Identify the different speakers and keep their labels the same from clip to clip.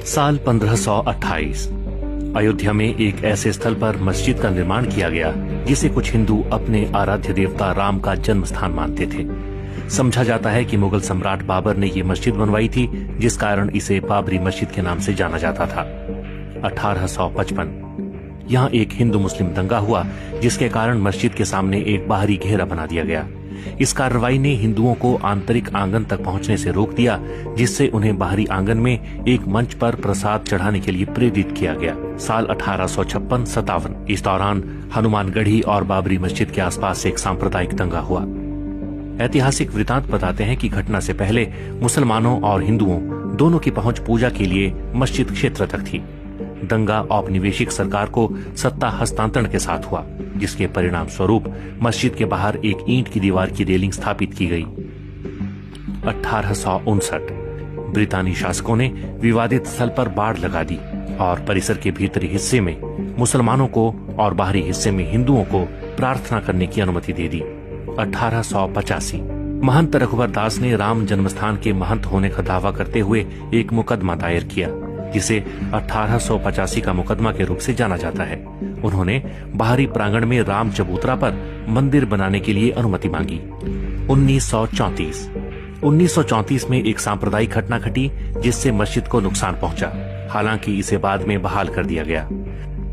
Speaker 1: साल 1528 अयोध्या में एक ऐसे स्थल पर मस्जिद का निर्माण किया गया जिसे कुछ हिंदू अपने आराध्य देवता राम का जन्म स्थान मानते थे। समझा जाता है कि मुगल सम्राट बाबर ने ये मस्जिद बनवाई थी, जिस कारण इसे बाबरी मस्जिद के नाम से जाना जाता था। 1855 यहाँ एक हिंदू मुस्लिम दंगा हुआ, जिसके कारण मस्जिद के सामने एक बाहरी घेरा बना दिया गया। इस कार्रवाई ने हिंदुओं को आंतरिक आंगन तक पहुंचने से रोक दिया, जिससे उन्हें बाहरी आंगन में एक मंच पर प्रसाद चढ़ाने के लिए प्रेरित किया गया। साल 1856-57 इस दौरान हनुमानगढ़ी और बाबरी मस्जिद के आसपास एक सांप्रदायिक दंगा हुआ। ऐतिहासिक वृतांत बताते हैं कि घटना से पहले मुसलमानों और हिंदुओं दोनों की पहुंच पूजा के लिए मस्जिद क्षेत्र तक थी। दंगा औपनिवेशिक सरकार को सत्ता हस्तांतरण के साथ हुआ, जिसके परिणाम स्वरूप मस्जिद के बाहर एक ईंट की दीवार की रेलिंग स्थापित की गई। 1859 ब्रितानी शासकों ने विवादित स्थल पर बाड़ लगा दी और परिसर के भीतरी हिस्से में मुसलमानों को और बाहरी हिस्से में हिंदुओं को प्रार्थना करने की अनुमति दे दी। 1885 महंत रघुवर दास ने राम जन्मस्थान के महंत होने का दावा करते हुए एक मुकदमा दायर किया, जिसे 1885 का मुकदमा के रूप से जाना जाता है। उन्होंने बाहरी प्रांगण में राम चबूतरा पर मंदिर बनाने के लिए अनुमति मांगी। 1934 में एक सांप्रदायिक घटना घटी, जिससे मस्जिद को नुकसान पहुंचा। हालांकि इसे बाद में बहाल कर दिया गया।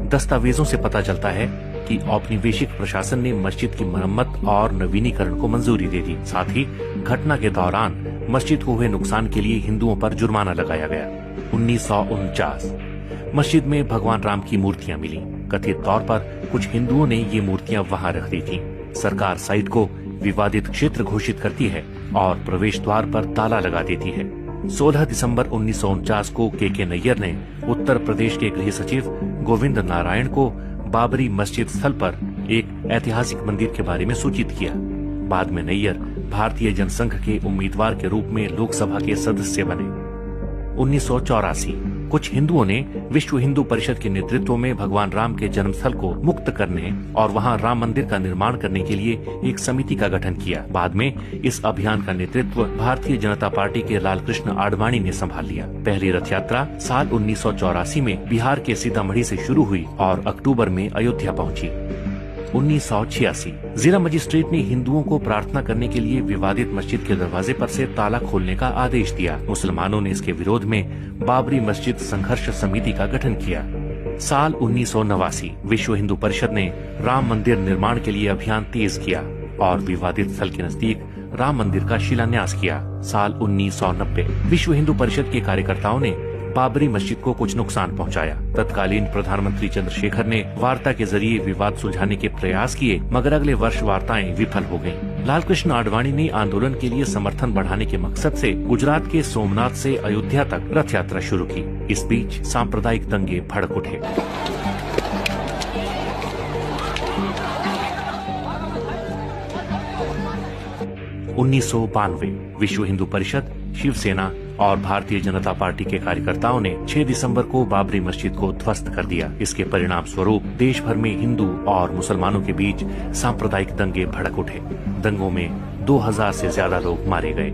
Speaker 1: दस्तावेजों से पता चलता है कि औपनिवेशिक प्रशासन ने मस्जिद की मरम्मत और नवीनीकरण को मंजूरी दे दी। साथ ही घटना के दौरान मस्जिद को हुए नुकसान के लिए हिंदुओं पर जुर्माना लगाया गया। 1949 मस्जिद में भगवान राम की मूर्तियां मिली। कथित तौर पर कुछ हिंदुओं ने ये मूर्तियां वहां रख दी थीं। सरकार साइट को विवादित क्षेत्र घोषित करती है और प्रवेश द्वार पर ताला लगा देती है। 16 दिसंबर 1949 को के नैयर ने उत्तर प्रदेश के गृह सचिव गोविंद नारायण को बाबरी मस्जिद स्थल पर एक ऐतिहासिक मंदिर के बारे में सूचित किया। बाद में नैयर भारतीय जनसंघ के उम्मीदवार के रूप में लोकसभा के सदस्य बने। 1984 कुछ हिंदुओं ने विश्व हिंदू परिषद के नेतृत्व में भगवान राम के जन्मस्थल को मुक्त करने और वहां राम मंदिर का निर्माण करने के लिए एक समिति का गठन किया। बाद में इस अभियान का नेतृत्व भारतीय जनता पार्टी के लालकृष्ण आडवाणी ने संभाल लिया। पहली रथ यात्रा साल 1984 में बिहार के सीतामढ़ी से शुरू हुई और अक्टूबर में अयोध्या पहुंची। 1986 जिला मजिस्ट्रेट ने हिंदुओं को प्रार्थना करने के लिए विवादित मस्जिद के दरवाजे पर से ताला खोलने का आदेश दिया। मुसलमानों ने इसके विरोध में बाबरी मस्जिद संघर्ष समिति का गठन किया। साल 1989 विश्व हिंदू परिषद ने राम मंदिर निर्माण के लिए अभियान तेज किया और विवादित स्थल के नजदीक राम मंदिर का शिलान्यास किया। साल 1990 विश्व हिंदू परिषद के कार्यकर्ताओं ने बाबरी मस्जिद को कुछ नुकसान पहुंचाया। तत्कालीन प्रधानमंत्री चंद्रशेखर ने वार्ता के जरिए विवाद सुलझाने के प्रयास किए, मगर अगले वर्ष वार्ताएं विफल हो गयीं। लालकृष्ण आडवाणी ने आंदोलन के लिए समर्थन बढ़ाने के मकसद से गुजरात के सोमनाथ से अयोध्या तक रथ यात्रा शुरू की। इस बीच सांप्रदायिक दंगे भड़क उठे। 1992 विश्व हिंदू परिषद, शिवसेना और भारतीय जनता पार्टी के कार्यकर्ताओं ने 6 दिसंबर को बाबरी मस्जिद को ध्वस्त कर दिया। इसके परिणाम स्वरूप देश भर में हिंदू और मुसलमानों के बीच सांप्रदायिक दंगे भड़क उठे। दंगों में 2000 से ज्यादा लोग मारे गए।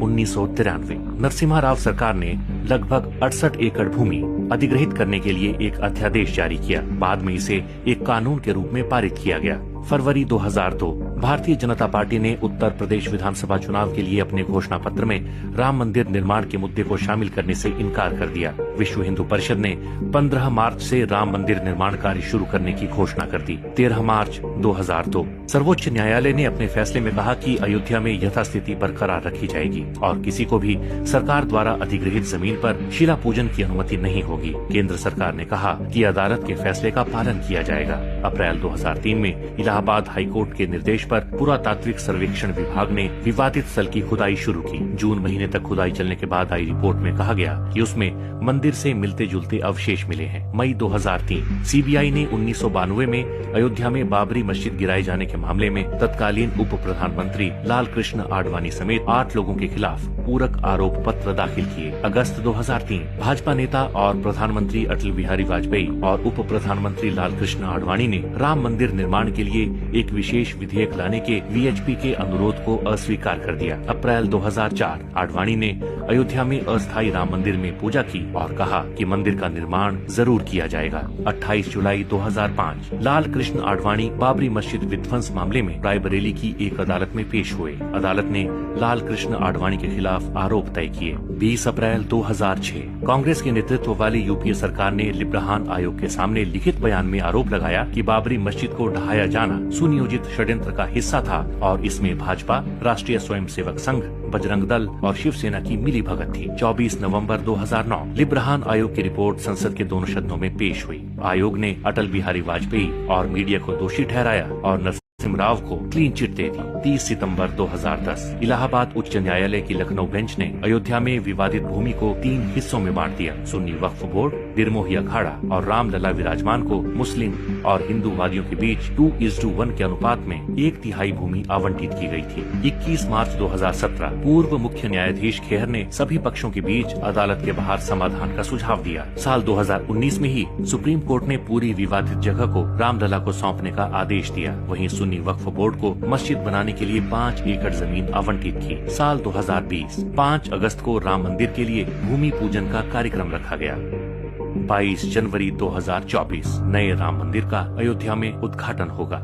Speaker 1: 1993 नरसिम्हा राव सरकार ने लगभग 68 एकड़ भूमि अधिग्रहित करने के लिए एक अध्यादेश जारी किया। बाद में इसे एक कानून के रूप में पारित किया गया। फरवरी 2002 भारतीय जनता पार्टी ने उत्तर प्रदेश विधानसभा चुनाव के लिए अपने घोषणा पत्र में राम मंदिर निर्माण के मुद्दे को शामिल करने से इनकार कर दिया। विश्व हिंदू परिषद ने 15 मार्च से राम मंदिर निर्माण कार्य शुरू करने की घोषणा कर दी। 13 मार्च 2002 सर्वोच्च न्यायालय ने अपने फैसले में कहा कि अयोध्या में यथास्थिति बरकरार रखी जाएगी और किसी को भी सरकार द्वारा अधिग्रहित जमीन पर शिला पूजन की अनुमति नहीं होगी। केंद्र सरकार ने कहा कि अदालत के फैसले का पालन किया जाएगा। अप्रैल 2003 में इलाहाबाद हाईकोर्ट के निर्देश पर पुरातात्विक सर्वेक्षण विभाग ने विवादित स्थल की खुदाई शुरू की। जून महीने तक खुदाई चलने के बाद आई रिपोर्ट में कहा गया कि उसमें मंदिर से मिलते जुलते अवशेष मिले हैं। मई 2003 सीबीआई ने 1992 में अयोध्या में बाबरी मस्जिद गिराए जाने के मामले में तत्कालीन उप प्रधानमंत्री लालकृष्ण आडवाणी समेत 8 लोगों के खिलाफ पूरक आरोप पत्र दाखिल किए। अगस्त 2003 भाजपा नेता और प्रधानमंत्री अटल बिहारी वाजपेयी और उप प्रधानमंत्री लालकृष्ण आडवाणी ने राम मंदिर निर्माण के लिए एक विशेष विधेयक बुलाने के वीएचपी के अनुरोध को अस्वीकार कर दिया। अप्रैल 2004 आडवाणी ने अयोध्या में अस्थायी राम मंदिर में पूजा की और कहा कि मंदिर का निर्माण जरूर किया जाएगा। 28 जुलाई 2005 लाल कृष्ण आडवाणी बाबरी मस्जिद विध्वंस मामले में रायबरेली की एक अदालत में पेश हुए। अदालत ने लाल कृष्ण आडवाणी के खिलाफ आरोप तय किए। 20 अप्रैल 2006 कांग्रेस के नेतृत्व वाली यूपीए सरकार ने लिब्राहान आयोग के सामने लिखित बयान में आरोप लगाया कि बाबरी मस्जिद को ढहाया जाना सुनियोजित षड्यंत्र का हिस्सा था और इसमें भाजपा, राष्ट्रीय स्वयंसेवक संघ, बजरंग दल और शिवसेना की मिली भगत थी। 24 नवंबर 2009 लिब्राहान आयोग की रिपोर्ट संसद के दोनों सदनों में पेश हुई। आयोग ने अटल बिहारी वाजपेयी और मीडिया को दोषी ठहराया और नरसिम्हा राव को क्लीन चिट दे दी। 30 सितंबर 2010 इलाहाबाद उच्च न्यायालय की लखनऊ बेंच ने अयोध्या में विवादित भूमि को 3 हिस्सों में बांट दिया। सुन्नी वक्फ बोर्ड, निर्मोही अखाड़ा और रामलला विराजमान को मुस्लिम और हिंदू वादियों के बीच 2:1 के अनुपात में 1/3 भूमि आवंटित की गई थी। 21 मार्च 2017 पूर्व मुख्य न्यायाधीश खेहर ने सभी पक्षों के बीच अदालत के बाहर समाधान का सुझाव दिया। साल 2019 में ही सुप्रीम कोर्ट ने पूरी विवादित जगह को रामलला को सौंपने का आदेश दिया। वहीं सुन्नी वक्फ बोर्ड को मस्जिद बनाने के लिए 5 एकड़ जमीन आवंटित की। साल 2020 5 अगस्त को राम मंदिर के लिए भूमि पूजन का कार्यक्रम रखा गया। 22 जनवरी 2024 नए राम मंदिर का अयोध्या में उद्घाटन होगा।